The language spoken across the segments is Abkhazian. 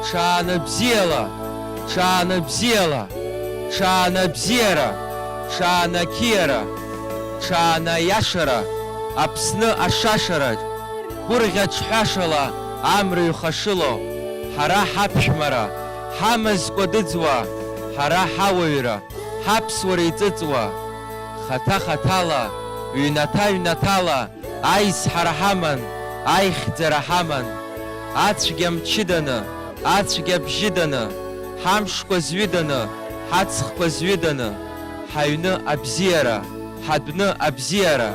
Ҽаанбзиала, ҽаанбзиала, ҽаанбзиара, ҽаанқьиара, ҽаанаиашара, Аԥсны ашашараҿ, гәырӷьаҿҳәашала амра ҩхашыло, ҳара ҳаԥшәмара, ҳамаз кәадыӡуа, ҳара ҳауаҩра, ҳаԥсуара иҵыҵуа, хата-хатала, ҩнаҭа-ҩнаҭала, аизҳара ҳаман, аихьӡара ҳаман, ацәгьа мчыданы, ацәгьа бжьыданы, ҳамшқәа зҩыданы, ҳаҵхқәа зҩыданы, ҳаҩны абзиара, ҳадәны абзиара,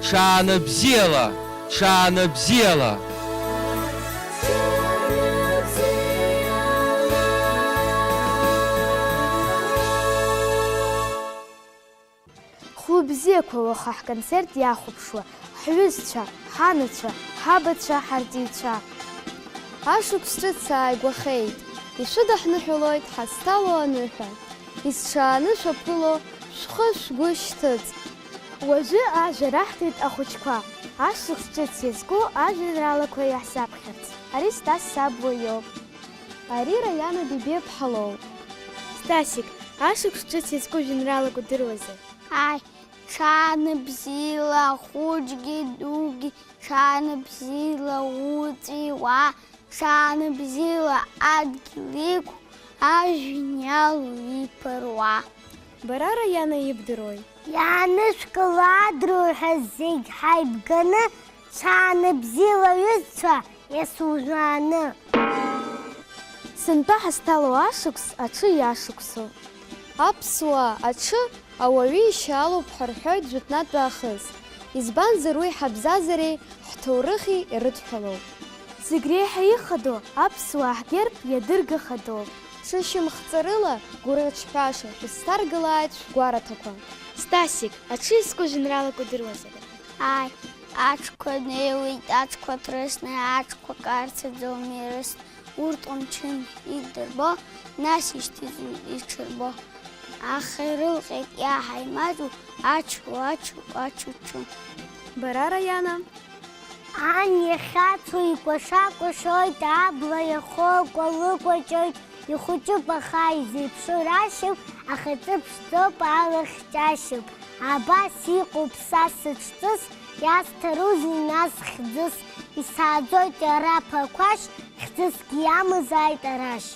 ҽаанбзиала, ҽаанбзиала. Хәлыбзиақәа уаха ҳконцерт иахәаԥшуа, ҳҩызцәа, ҳанацәа, ҳабацәа, ҳарҵаҩцәа. Ашықәс ҿыц ааигәахеит, ишәыдаҳныҳәалоит ҳазҭало аныҳәа. Исҽааны шәаԥыло, шәхы шәгәы шьҭыҵ. Уажәы ажәа раҳҭеит ахәыҷқәа, ашықәс ҿыц иазку ажәеинраалақәа иаҳзаԥхьарц. Ари Стас Сабуа иоуп. Ари Раиана Бибиаԥҳа лоуп. Стасик, ашықәс ҿыц иазку жәеинраалак удыруазар? Ай, ҽаанбзиала, хәыҷгьы дугьы, ҽаанбзиала, уҵәи уаа, ҽаанбзиала, адгьыл иқә, ажәҩан иалоу иԥыруа. Бара Раиана ибдыруеи? Иаанышәкыла ҳәа зегь ҳаибганы, ҽаанбзиала ҩызцәа иасужәааны. Сынтәа ҳазҭало ашықәс аҽы иашықәсоуп. Аԥсуаа аҽы ауаҩы ишьалоуп ҳарҳәоит жәытәнатә аахыс. Избанзар уи ҳабзазареи ҳҭоурыхи ирыдҳәалоуп. Зегь реиҳа ихадоу аԥсуаа ҳгерб иадыргахадоуп. Шышьамхҵарыла гәырӷьаҿҳәаша исҭаргалааит шәгәараҭақәа. Стасик, аҽы изку жәеинраалак удыруазар? Ай, аҽқәа неиуеит, аҽқәа ҭрысны, аҽқәа карцаӡом ирысны, урҭ ҟамчын идырбо, нас ишьҭыҵуеит иҽырбо. Аха ирылҟьеит иаҳа имаҷу, ачу-ачу-ачу-чу. Бара Раиана? Ан иахьацу икәаша-кәашоит, абла иахоу кәалыкәаҷоит, ихәыҷуп аха изеиԥшу рашьоуп, ахаҵы ԥшӡоуп, алахь ҷашьоуп. Абас иҟоуп са сыҽҵыс, иасҭарузеи нас хьӡыс, исааӡоит ара ԥақәашь, хьӡысгьы иамазааит арашь.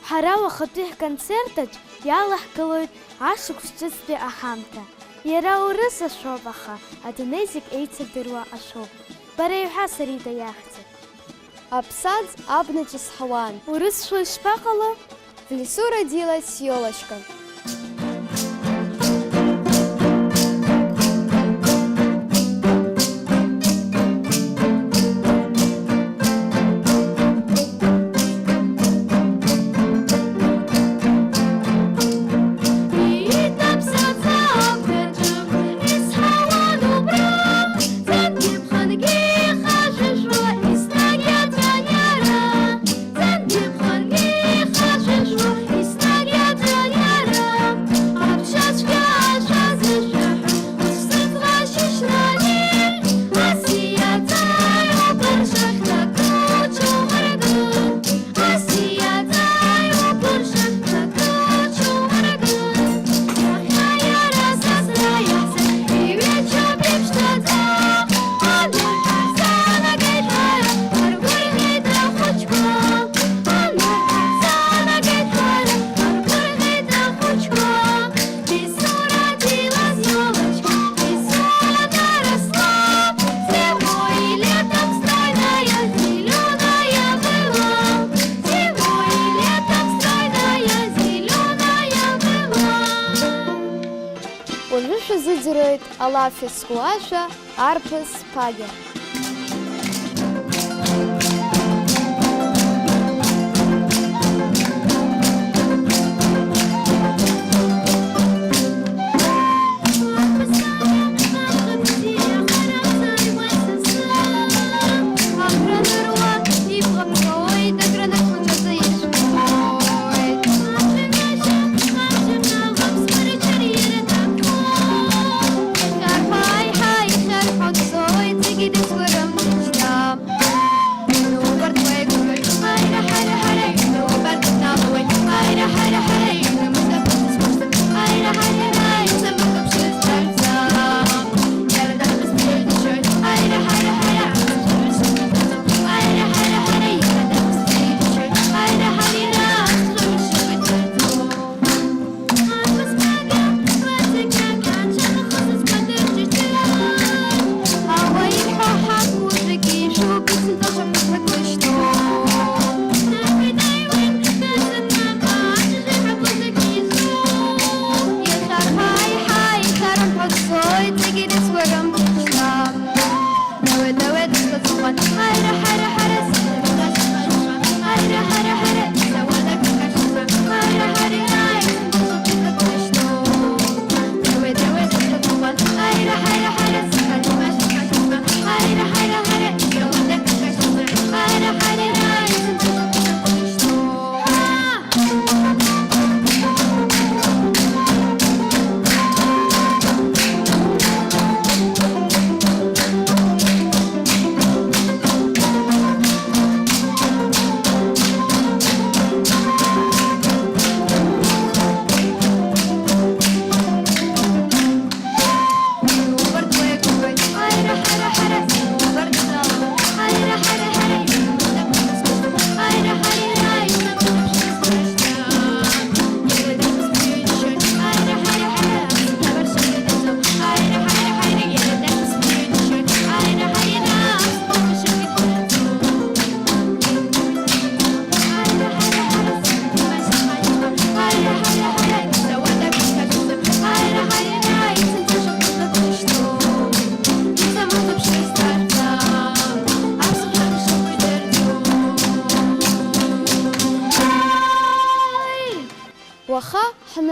Ҳара уахатәи ҳконцертаҿ иалаҳгалоит ашықәс ҿыцтәи аҳамҭа. Иара урыс ашәоуп, аха адунеи зегь еицырдыруа ашәоуп. Бара иҳәа Сарида иахьӡуп. Аԥсаӡ абнаҿ исҳауан. Урысшәа ишԥаҟало? В лесу родилась елочка. Шәазыӡырҩуеит алаф иазку ашәа арԥыс ԥагьа. This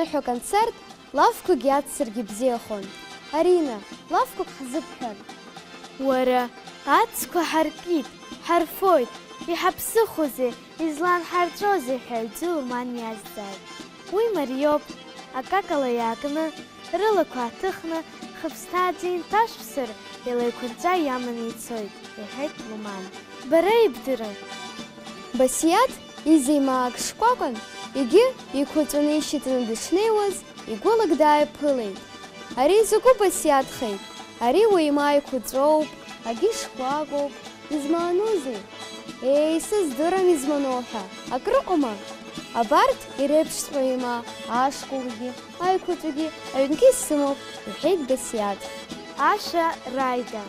аныҳәо аконцерт лавқәак иацзаргьы бзиахон. Арина, лавқәак ҳзыбҳәар? Уара, ацқәа ҳаркит, ҳарфоит, иҳаԥсыхәозеи, изланҳарҵәозеи ҳәа аҩӡы Луман иазҵааит. Уи мариоуп, акакала иаакны, рылақәа ааҭыхны, хыԥсҭааӡа инҭашәсыр, илеиқәырҵәа иаманы ицоит, иҳәеит Луман. Бара ибдыра. Басиаҭ изеимаак шкәакәан, егьи еиқәаҵәаны ишьаҵаны дышнеиуаз, игәылак дааиԥылеит. Ари закәу Басиаҭхеит? Ари уеимаа еиқәаҵәоуп, агьи шкәакәоуп. Измааноузеи? Исыздырам изманоу ҳәа. Акрыҟоума? Абарҭ иреиԥшҵәҟьа еимаа, ашкәакгьы, аиқәаҵәагьы, аҩнгьы исымоуп, иҳәеит Басиаҭ. Аша Раида.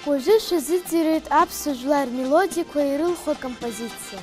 Уажәы шәазыӡырҩит аԥсуа жәлар мелодиақәа ирылху акомпозициа.